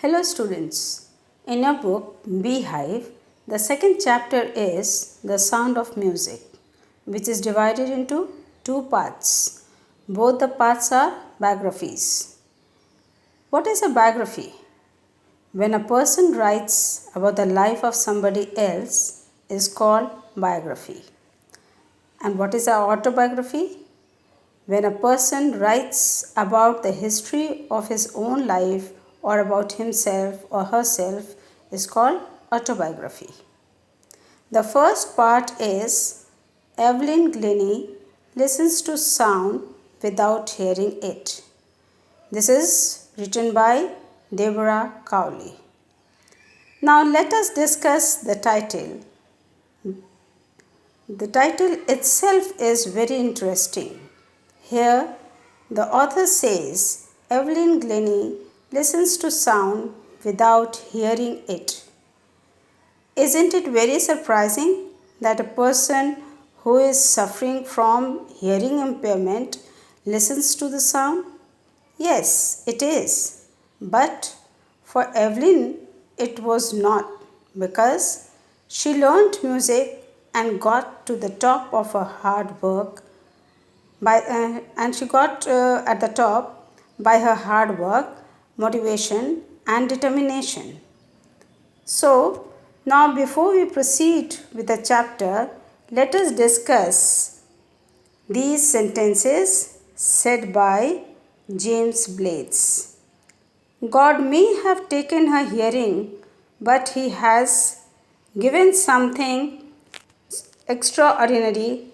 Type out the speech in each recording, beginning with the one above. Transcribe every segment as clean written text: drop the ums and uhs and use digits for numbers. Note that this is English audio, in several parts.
Hello students. In your book Beehive, the second chapter is The Sound of Music, which is divided into two parts. Both the parts are biographies. What is a biography? When a person writes about the life of somebody else is called biography. And what is an autobiography? When a person writes about the history of his own life or about himself or herself is called autobiography. The first part is Evelyn Glennie listens to sound without hearing it. This is written by Deborah Cowley. Now let us discuss the title. The title itself is very interesting. Here, the author says Evelyn Glennie listens to sound without hearing it. Isn't it very surprising that a person who is suffering from hearing impairment listens to the sound? Yes, it is. But for Evelyn, it was not, because she learned music and got to the top of her hard work and she got at the top by her hard work, motivation and determination. So, now before we proceed with the chapter, let us discuss these sentences said by James Blades. God may have taken her hearing, but he has given something extraordinary.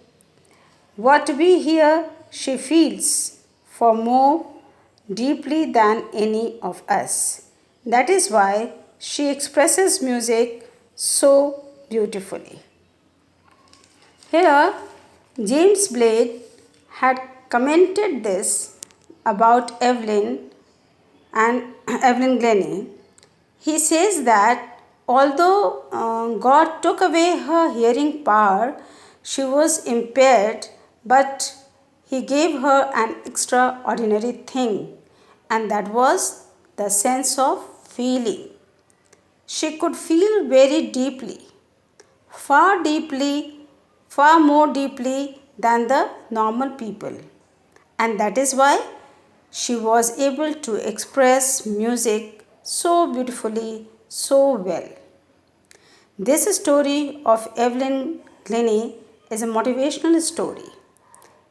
What we hear, she feels for more deeply than any of us. That is why she expresses music so beautifully. Here, James Blade had commented this about Evelyn and Evelyn Glennie. He says that although God took away her hearing power, she was impaired, but he gave her an extraordinary thing, and that was the sense of feeling. She could feel very deeply, far deeply, far more deeply than the normal people. And that is why she was able to express music so beautifully, so well. This story of Evelyn Glennie is a motivational story.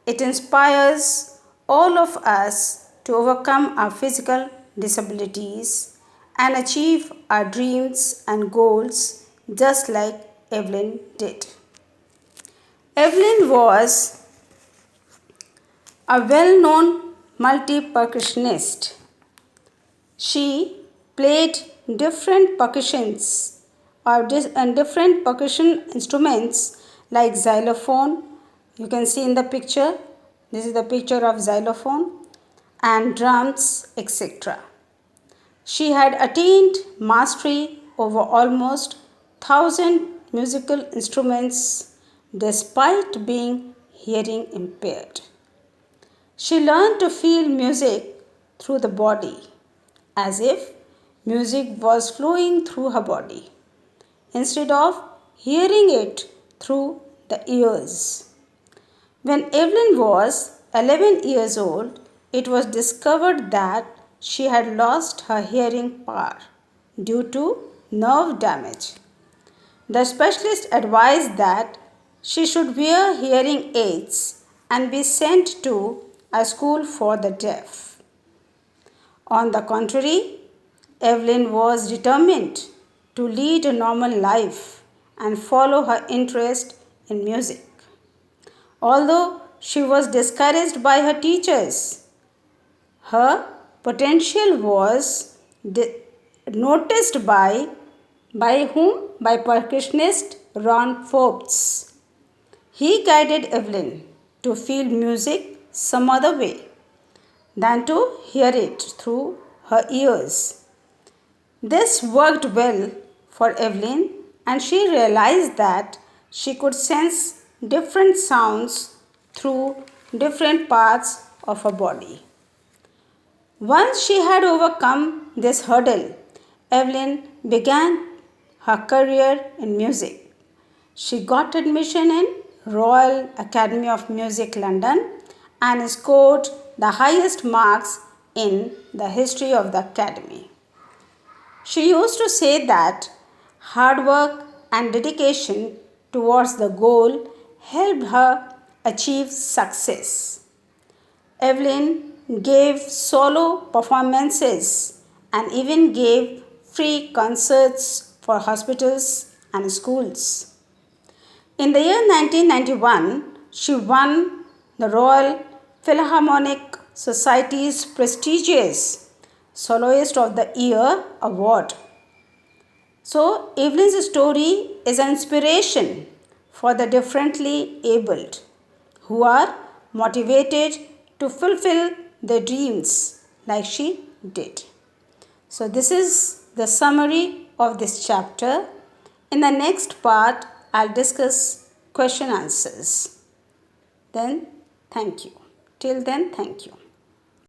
It inspires all of us to overcome our physical disabilities and achieve our dreams and goals just like Evelyn did. Evelyn was a well known multi percussionist. She played different percussions and different percussion instruments like xylophone. You can see in the picture, this is the picture of xylophone, and drums, etc. She had attained mastery over almost 1,000 musical instruments despite being hearing impaired. She learned to feel music through the body, as if music was flowing through her body, instead of hearing it through the ears. When Evelyn was 11 years old, it was discovered that she had lost her hearing power due to nerve damage. The specialist advised that she should wear hearing aids and be sent to a school for the deaf. On the contrary, Evelyn was determined to lead a normal life and follow her interest in music. Although she was discouraged by her teachers, her potential was noticed by whom? By percussionist Ron Forbes. He guided Evelyn to feel music some other way than to hear it through her ears. This worked well for Evelyn, and she realized that she could sense different sounds through different parts of her body. Once she had overcome this hurdle, Evelyn began her career in music. She got admission in Royal Academy of Music, London, and scored the highest marks in the history of the Academy. She used to say that hard work and dedication towards the goal helped her achieve success. Evelyn gave solo performances and even gave free concerts for hospitals and schools. In the year 1991, she won the Royal Philharmonic Society's prestigious Soloist of the Year award. So, Evelyn's story is an inspiration for the differently abled who are motivated to fulfill their dreams like she did. So, this is the summary of this chapter. In the next part, I'll discuss question answers. Then, thank you. Till then, thank you.